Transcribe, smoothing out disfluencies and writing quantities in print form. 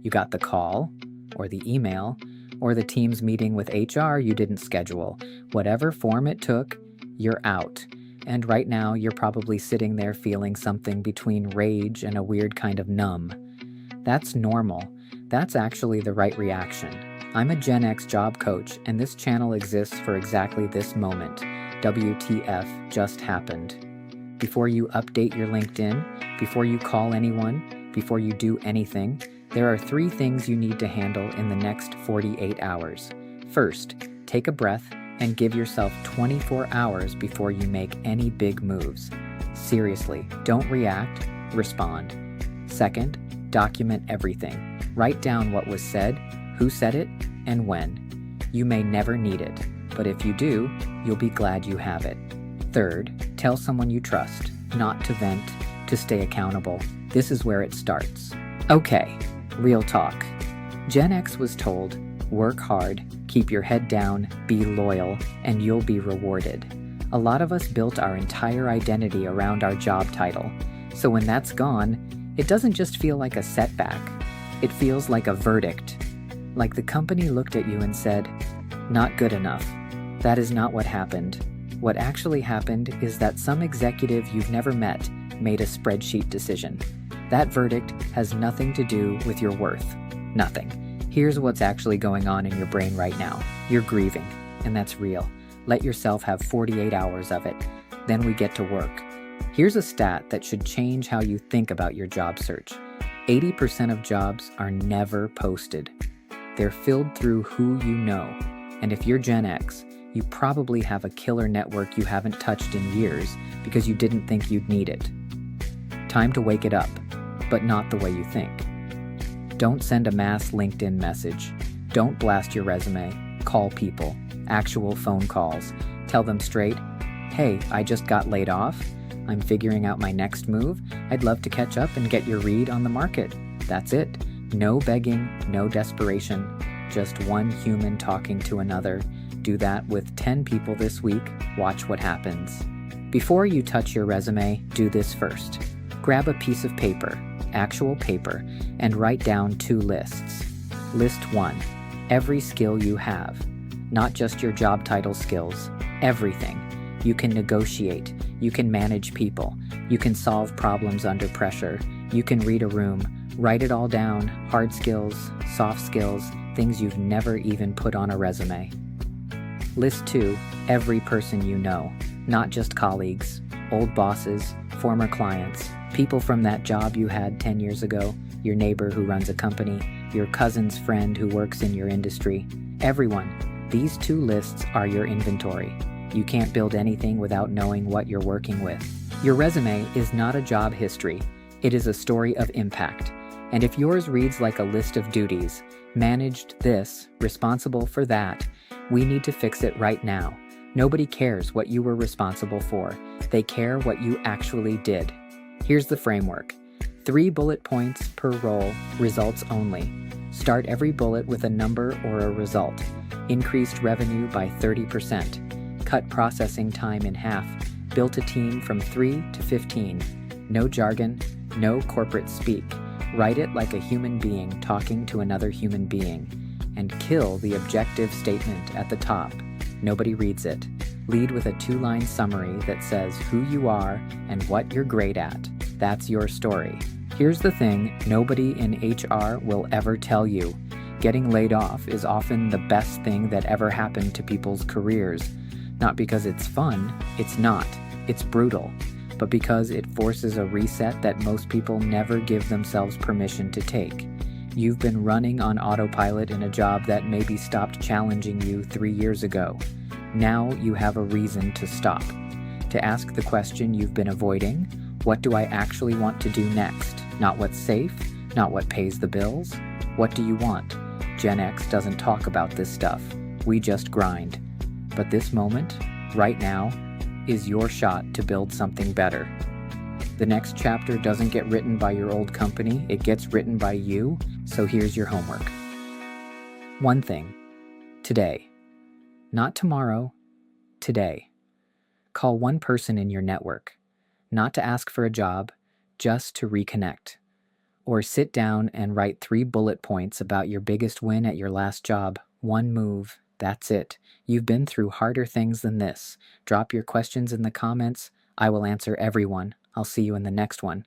You got the call, or the email, or the team's meeting with HR you didn't schedule. Whatever form it took, you're out. And right now, you're probably sitting there feeling something between rage and a weird kind of numb. That's normal. That's actually the right reaction. I'm a Gen X job coach, and this channel exists for exactly this moment. WTF just happened. Before you update your LinkedIn, before you call anyone, before you do anything, there are 3 things you need to handle in the next 48 hours. First, take a breath and give yourself 24 hours before you make any big moves. Seriously, don't react, respond. Second, document everything. Write down what was said, who said it, and when. You may never need it, but if you do, you'll be glad you have it. Third, tell someone you trust, not to vent, to stay accountable. This is where it starts. Okay, real talk. Gen X was told, work hard, keep your head down, be loyal, and you'll be rewarded. A lot of us built our entire identity around our job title. So when that's gone, it doesn't just feel like a setback. It feels like a verdict. Like the company looked at you and said, not good enough. That is not what happened. What actually happened is that some executive you've never met made a spreadsheet decision. That verdict has nothing to do with your worth. Nothing. Here's what's actually going on in your brain right now. You're grieving, and that's real. Let yourself have 48 hours of it. Then we get to work. Here's a stat that should change how you think about your job search. 80% of jobs are never posted. They're filled through who you know. And if you're Gen X, you probably have a killer network you haven't touched in years because you didn't think you'd need it. Time to wake it up, but not the way you think. Don't send a mass LinkedIn message. Don't blast your resume. Call people. Actual phone calls. Tell them straight, hey, I just got laid off. I'm figuring out my next move. I'd love to catch up and get your read on the market. That's it. No begging, no desperation. Just one human talking to another. Do that with 10 people this week. Watch what happens. Before you touch your resume, do this first. Grab a piece of paper, actual paper, and write down 2 lists. List 1, every skill you have. Not just your job title skills, everything. You can negotiate, you can manage people, you can solve problems under pressure, you can read a room. Write it all down, hard skills, soft skills, things you've never even put on a resume. List 2, every person you know, not just colleagues, old bosses, former clients, people from that job you had 10 years ago, your neighbor who runs a company, your cousin's friend who works in your industry. Everyone. These 2 lists are your inventory. You can't build anything without knowing what you're working with. Your resume is not a job history. It is a story of impact. And if yours reads like a list of duties, managed this, responsible for that, we need to fix it right now. Nobody cares what you were responsible for. They care what you actually did. Here's the framework. 3 bullet points per role, results only. Start every bullet with a number or a result. Increased revenue by 30%. Cut processing time in half. Built a team from 3 to 15. No jargon, no corporate speak. Write it like a human being talking to another human being. And kill the objective statement at the top. Nobody reads it. Lead with a 2-line summary that says who you are and what you're great at. That's your story. Here's the thing nobody in HR will ever tell you. Getting laid off is often the best thing that ever happened to people's careers. Not because it's fun, it's not. It's brutal. But because it forces a reset that most people never give themselves permission to take. You've been running on autopilot in a job that maybe stopped challenging you 3 years ago. Now you have a reason to stop. To ask the question you've been avoiding, what do I actually want to do next? Not what's safe, not what pays the bills. What do you want? Gen X doesn't talk about this stuff. We just grind. But this moment, right now, is your shot to build something better. The next chapter doesn't get written by your old company, it gets written by you, so here's your homework. 1 thing. Today. Not tomorrow. Today. Call 1 person in your network. Not to ask for a job, just to reconnect. Or sit down and write 3 bullet points about your biggest win at your last job. One move. That's it. You've been through harder things than this. Drop your questions in the comments. I will answer everyone. I'll see you in the next one.